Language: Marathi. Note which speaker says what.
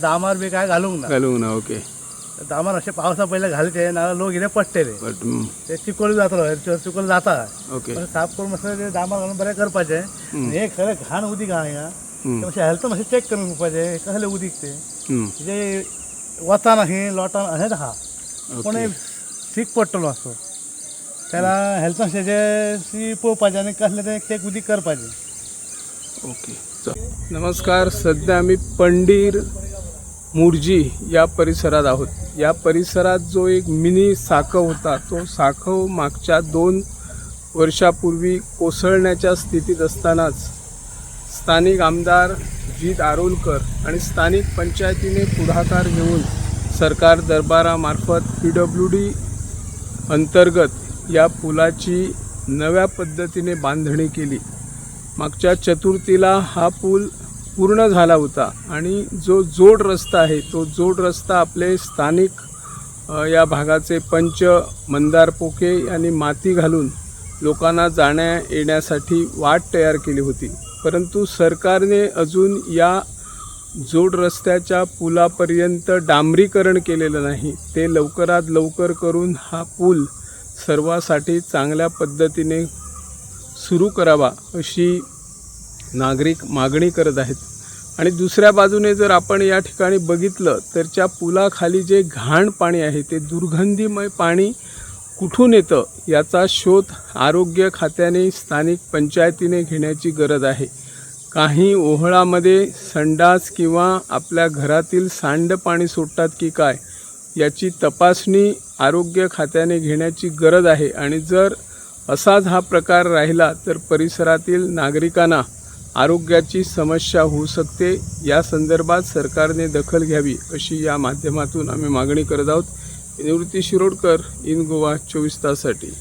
Speaker 1: दामार बी काय घालूंक ना
Speaker 2: ओके
Speaker 1: दामार असे पावसा पहिले घालते ना लोक इथे पडटले
Speaker 2: बट
Speaker 1: ते चिकोल जातलो चिकोल जाता
Speaker 2: ओके
Speaker 1: पण साफ करून मस्त ते दामार घालून बरें करपाचे हे खरें घाण उदीक आहा हिंगा ते मातशें हेल्थ मातशें चेक करून घेवपाचे कसले उदीक ते जे वताना हे लोटान अशेंच आहा पण हे सीक पडटलो असो त्याला हेल्थ मातशें पळोवपाचें आनी कसले ते चेक उदीक करपाचें.
Speaker 2: ओके नमस्कार. सध्या आम्ही पंढीर मुरजी या परिसरात आहोत. या परिसरात जो एक मिनी साखव होता तो साखव मागच्या 2 वर्षापूर्वी कोसळण्याच्या स्थितीत असतानाच स्थानिक आमदार जीत आरोलकर आणि स्थानिक पंचायतीने पुढाकार घेऊन सरकार दरबारामार्फत PWD अंतर्गत या पुलाची नव्या पद्धतीने बांधणी केली. मागच्या चतुर्थीला हा पूल पूर्ण झाला होता आणि जो जोड रस्ता आहे तो जोड रस्ता आपले स्थानिक या भागाचे पंच मंदार पोके यांनी माती घालून लोकांना जाण्या येण्यासाठी वाट तयार केली होती. परंतु सरकारने अजून या जोड रस्त्याच्या पुलापर्यंत डांबरीकरण केलेलं नाही. ते लवकरात लवकर करून हा पूल सर्वांसाठी चांगल्या पद्धतीने सुरू करावा अशी नागरिक मागणी करत आहेत. आणि दुसऱ्या बाजूने जर आपण या ठिकाणी बघितलं तर त्या पुलाखाली जे घाण पाणी आहे ते दुर्गंधीमय पाणी कुठून येतं याचा शोध आरोग्य खात्याने स्थानिक पंचायतीने घेण्याची गरज आहे. काही ओहळामध्ये संडास किंवा आपल्या घरातील सांडपाणी सोडतात की काय याची तपासणी आरोग्य खात्याने घेण्याची गरज आहे. आणि जर असाच हा प्रकार राहिला तर परिसरातील नागरिकांना आरोग्याची समस्या होऊ शकते. या संदर्भात सरकारने दखल घ्यावी अशी या माध्यमातून आम्ही मागणी करत आहोत. निवृत्ती शिरोडकर, इन गोवा 24 ताससाठी.